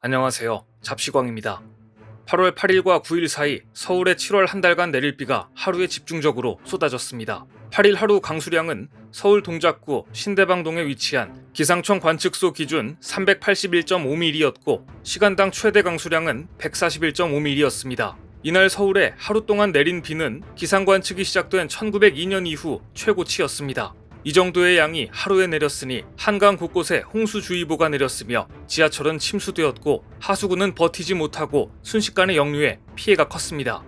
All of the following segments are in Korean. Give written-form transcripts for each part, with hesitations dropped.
안녕하세요. 잡시광입니다. 8월 8일과 9일 사이 서울의 7월 한 달간 내릴 비가 하루에 집중적으로 쏟아졌습니다. 8일 하루 강수량은 서울 동작구 신대방동에 위치한 기상청 관측소 기준 381.5mm였고 시간당 최대 강수량은 141.5mm였습니다. 이날 서울에 하루 동안 내린 비는 기상 관측이 시작된 1902년 이후 최고치였습니다. 이 정도의 양이 하루에 내렸으니 한강 곳곳에 홍수주의보가 내렸으며 지하철은 침수되었고 하수구는 버티지 못하고 순식간에 역류해 피해가 컸습니다.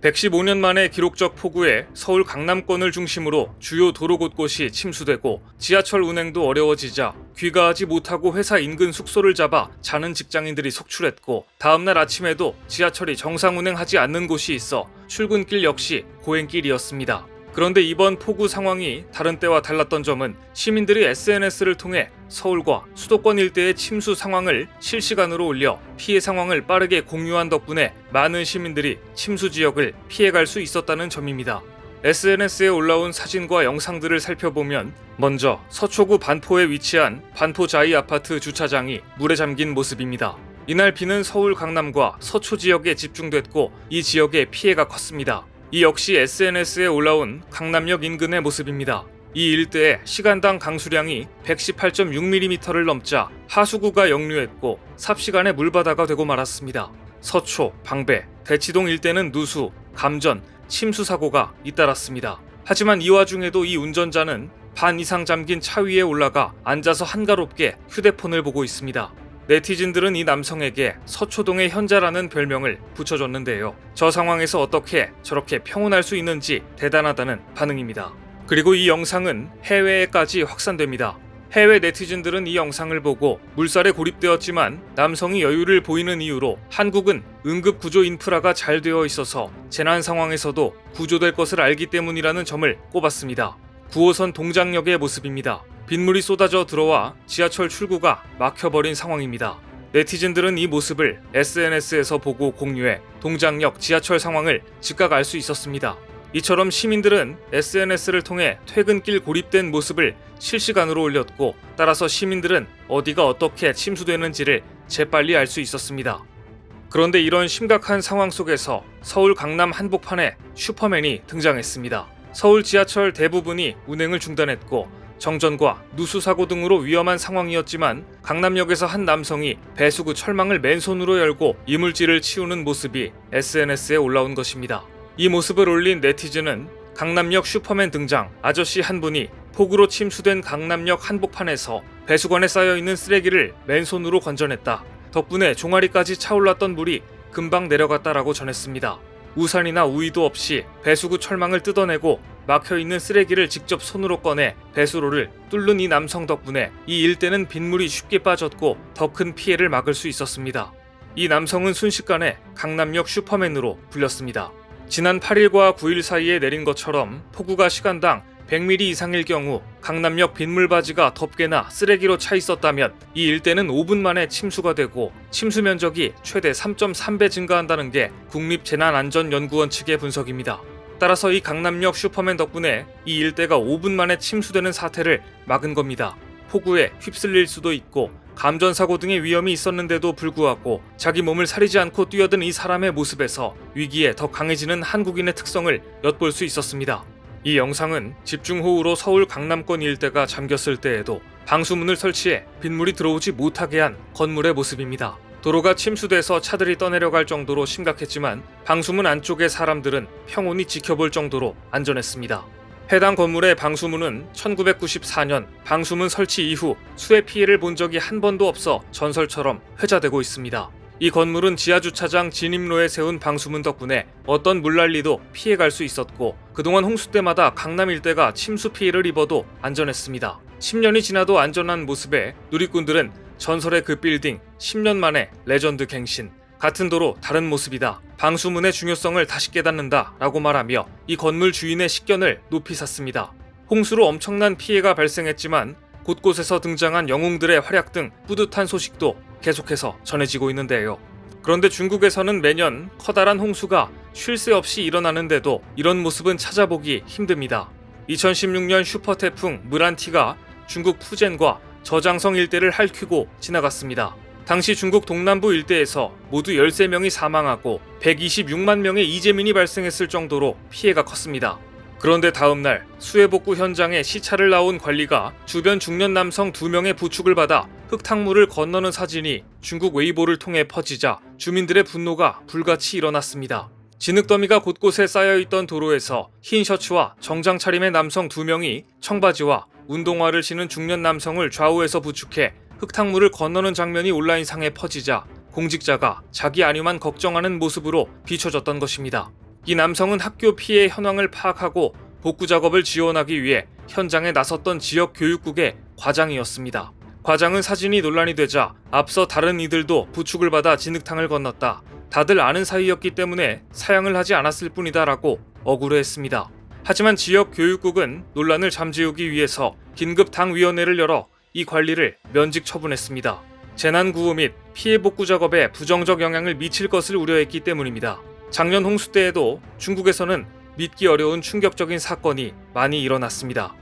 115년 만에 기록적 폭우에 서울 강남권을 중심으로 주요 도로 곳곳이 침수되고 지하철 운행도 어려워지자 귀가하지 못하고 회사 인근 숙소를 잡아 자는 직장인들이 속출했고 다음날 아침에도 지하철이 정상 운행하지 않는 곳이 있어 출근길 역시 고행길이었습니다. 그런데 이번 폭우 상황이 다른 때와 달랐던 점은 시민들이 SNS를 통해 서울과 수도권 일대의 침수 상황을 실시간으로 올려 피해 상황을 빠르게 공유한 덕분에 많은 시민들이 침수 지역을 피해갈 수 있었다는 점입니다. SNS에 올라온 사진과 영상들을 살펴보면 먼저 서초구 반포에 위치한 반포자이 아파트 주차장이 물에 잠긴 모습입니다. 이날 비는 서울 강남과 서초 지역에 집중됐고 이 지역에 피해가 컸습니다. 이 역시 SNS에 올라온 강남역 인근의 모습입니다. 이 일대에 시간당 강수량이 118.6mm를 넘자 하수구가 역류했고 삽시간에 물바다가 되고 말았습니다. 서초, 방배, 대치동 일대는 누수, 감전, 침수 사고가 잇따랐습니다. 하지만 이 와중에도 이 운전자는 반 이상 잠긴 차 위에 올라가 앉아서 한가롭게 휴대폰을 보고 있습니다. 네티즌들은 이 남성에게 서초동의 현자라는 별명을 붙여줬는데요. 저 상황에서 어떻게 저렇게 평온할 수 있는지 대단하다는 반응입니다. 그리고 이 영상은 해외에까지 확산됩니다. 해외 네티즌들은 이 영상을 보고 물살에 고립되었지만 남성이 여유를 보이는 이유로 한국은 응급구조 인프라가 잘 되어 있어서 재난 상황에서도 구조될 것을 알기 때문이라는 점을 꼽았습니다. 9호선 동작역의 모습입니다. 빗물이 쏟아져 들어와 지하철 출구가 막혀버린 상황입니다. 네티즌들은 이 모습을 SNS에서 보고 공유해 동작역 지하철 상황을 즉각 알 수 있었습니다. 이처럼 시민들은 SNS를 통해 퇴근길 고립된 모습을 실시간으로 올렸고 따라서 시민들은 어디가 어떻게 침수되는지를 재빨리 알 수 있었습니다. 그런데 이런 심각한 상황 속에서 서울 강남 한복판에 슈퍼맨이 등장했습니다. 서울 지하철 대부분이 운행을 중단했고 정전과 누수 사고 등으로 위험한 상황이었지만 강남역에서 한 남성이 배수구 철망을 맨손으로 열고 이물질을 치우는 모습이 SNS에 올라온 것입니다. 이 모습을 올린 네티즌은 강남역 슈퍼맨 등장, 아저씨 한 분이 폭우로 침수된 강남역 한복판에서 배수관에 쌓여있는 쓰레기를 맨손으로 건져냈다. 덕분에 종아리까지 차올랐던 물이 금방 내려갔다라고 전했습니다. 우산이나 우의도 없이 배수구 철망을 뜯어내고 막혀있는 쓰레기를 직접 손으로 꺼내 배수로를 뚫는 이 남성 덕분에 이 일대는 빗물이 쉽게 빠졌고 더 큰 피해를 막을 수 있었습니다. 이 남성은 순식간에 강남역 슈퍼맨으로 불렸습니다. 지난 8일과 9일 사이에 내린 것처럼 폭우가 시간당 100mm 이상일 경우 강남역 빗물바지가 덮개나 쓰레기로 차 있었다면 이 일대는 5분 만에 침수가 되고 침수 면적이 최대 3.3배 증가한다는 게 국립재난안전연구원 측의 분석입니다. 따라서 이 강남역 슈퍼맨 덕분에 이 일대가 5분 만에 침수되는 사태를 막은 겁니다. 폭우에 휩쓸릴 수도 있고 감전사고 등의 위험이 있었는데도 불구하고 자기 몸을 사리지 않고 뛰어든 이 사람의 모습에서 위기에 더 강해지는 한국인의 특성을 엿볼 수 있었습니다. 이 영상은 집중호우로 서울 강남권 일대가 잠겼을 때에도 방수문을 설치해 빗물이 들어오지 못하게 한 건물의 모습입니다. 도로가 침수돼서 차들이 떠내려갈 정도로 심각했지만 방수문 안쪽의 사람들은 평온히 지켜볼 정도로 안전했습니다. 해당 건물의 방수문은 1994년 방수문 설치 이후 수해 피해를 본 적이 한 번도 없어 전설처럼 회자되고 있습니다. 이 건물은 지하주차장 진입로에 세운 방수문 덕분에 어떤 물난리도 피해갈 수 있었고 그동안 홍수 때마다 강남 일대가 침수 피해를 입어도 안전했습니다. 10년이 지나도 안전한 모습에 누리꾼들은 전설의 그 빌딩 10년 만에 레전드 갱신, 같은 도로 다른 모습이다, 방수문의 중요성을 다시 깨닫는다 라고 말하며 이 건물 주인의 식견을 높이 샀습니다. 홍수로 엄청난 피해가 발생했지만 곳곳에서 등장한 영웅들의 활약 등 뿌듯한 소식도 계속해서 전해지고 있는데요. 그런데 중국에서는 매년 커다란 홍수가 쉴 새 없이 일어나는데도 이런 모습은 찾아보기 힘듭니다. 2016년 슈퍼태풍 므란티가 중국 푸젠과 저장성 일대를 핥히고 지나갔습니다. 당시 중국 동남부 일대에서 모두 13명이 사망하고 126만 명의 이재민이 발생했을 정도로 피해가 컸습니다. 그런데 다음날 수해복구 현장에 시차를 나온 관리가 주변 중년 남성 2명의 부축을 받아 흙탕물을 건너는 사진이 중국 웨이보를 통해 퍼지자 주민들의 분노가 불같이 일어났습니다. 진흙더미가 곳곳에 쌓여있던 도로에서 흰 셔츠와 정장 차림의 남성 2명이 청바지와 운동화를 신은 중년 남성을 좌우에서 부축해 흙탕물을 건너는 장면이 온라인상에 퍼지자 공직자가 자기 안위만 걱정하는 모습으로 비춰졌던 것입니다. 이 남성은 학교 피해 현황을 파악하고 복구 작업을 지원하기 위해 현장에 나섰던 지역 교육국의 과장이었습니다. 과장은 사진이 논란이 되자 앞서 다른 이들도 부축을 받아 진흙탕을 건넜다. 다들 아는 사이였기 때문에 사양을 하지 않았을 뿐이다 라고 억울해했습니다. 하지만 지역 교육국은 논란을 잠재우기 위해서 긴급 당위원회를 열어 이 관리를 면직 처분했습니다. 재난구호 및 피해 복구 작업에 부정적 영향을 미칠 것을 우려했기 때문입니다. 작년 홍수 때에도 중국에서는 믿기 어려운 충격적인 사건이 많이 일어났습니다.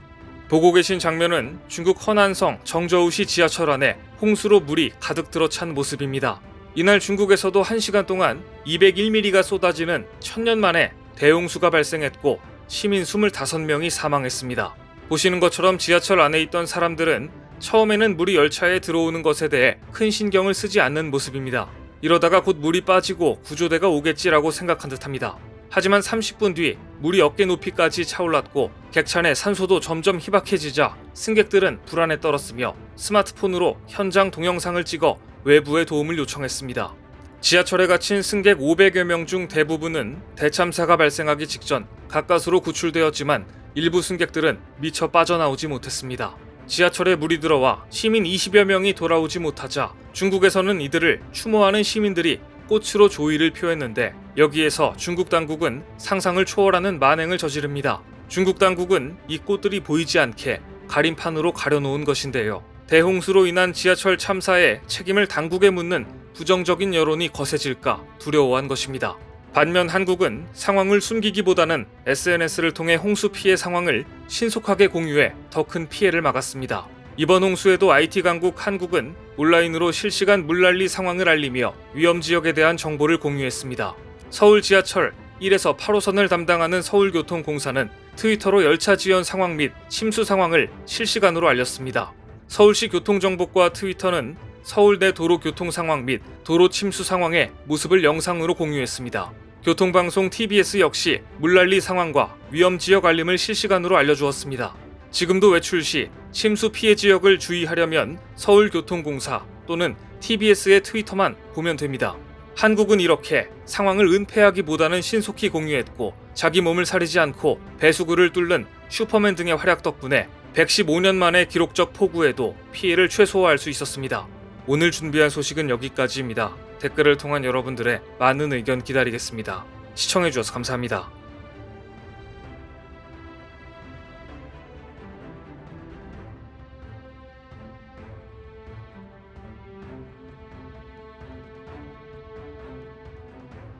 보고 계신 장면은 중국 허난성 정저우시 지하철 안에 홍수로 물이 가득 들어찬 모습입니다. 이날 중국에서도 1시간 동안 201mm가 쏟아지는 천년 만에 대홍수가 발생했고 시민 25명이 사망했습니다. 보시는 것처럼 지하철 안에 있던 사람들은 처음에는 물이 열차에 들어오는 것에 대해 큰 신경을 쓰지 않는 모습입니다. 이러다가 곧 물이 빠지고 구조대가 오겠지라고 생각한 듯합니다. 하지만 30분 뒤 물이 어깨 높이까지 차올랐고 객차 내 산소도 점점 희박해지자 승객들은 불안에 떨었으며 스마트폰으로 현장 동영상을 찍어 외부의 도움을 요청했습니다. 지하철에 갇힌 승객 500여 명 중 대부분은 대참사가 발생하기 직전 가까스로 구출되었지만 일부 승객들은 미처 빠져나오지 못했습니다. 지하철에 물이 들어와 시민 20여 명이 돌아오지 못하자 중국에서는 이들을 추모하는 시민들이 꽃으로 조의를 표했는데 여기에서 중국 당국은 상상을 초월하는 만행을 저지릅니다. 중국 당국은 이 꽃들이 보이지 않게 가림판으로 가려놓은 것인데요. 대홍수로 인한 지하철 참사에 책임을 당국에 묻는 부정적인 여론이 거세질까 두려워한 것입니다. 반면 한국은 상황을 숨기기보다는 SNS를 통해 홍수 피해 상황을 신속하게 공유해 더 큰 피해를 막았습니다. 이번 홍수에도 IT 강국 한국은 온라인으로 실시간 물난리 상황을 알리며 위험 지역에 대한 정보를 공유했습니다. 서울 지하철 1에서 8호선을 담당하는 서울교통공사는 트위터로 열차 지연 상황 및 침수 상황을 실시간으로 알렸습니다. 서울시 교통정보과 트위터는 서울 내 도로 교통 상황 및 도로 침수 상황의 모습을 영상으로 공유했습니다. 교통방송 TBS 역시 물난리 상황과 위험 지역 알림을 실시간으로 알려주었습니다. 지금도 외출 시 침수 피해 지역을 주의하려면 서울교통공사 또는 TBS의 트위터만 보면 됩니다. 한국은 이렇게 상황을 은폐하기보다는 신속히 공유했고 자기 몸을 사리지 않고 배수구를 뚫는 슈퍼맨 등의 활약 덕분에 115년 만에 기록적 폭우에도 피해를 최소화할 수 있었습니다. 오늘 준비한 소식은 여기까지입니다. 댓글을 통한 여러분들의 많은 의견 기다리겠습니다. 시청해주셔서 감사합니다.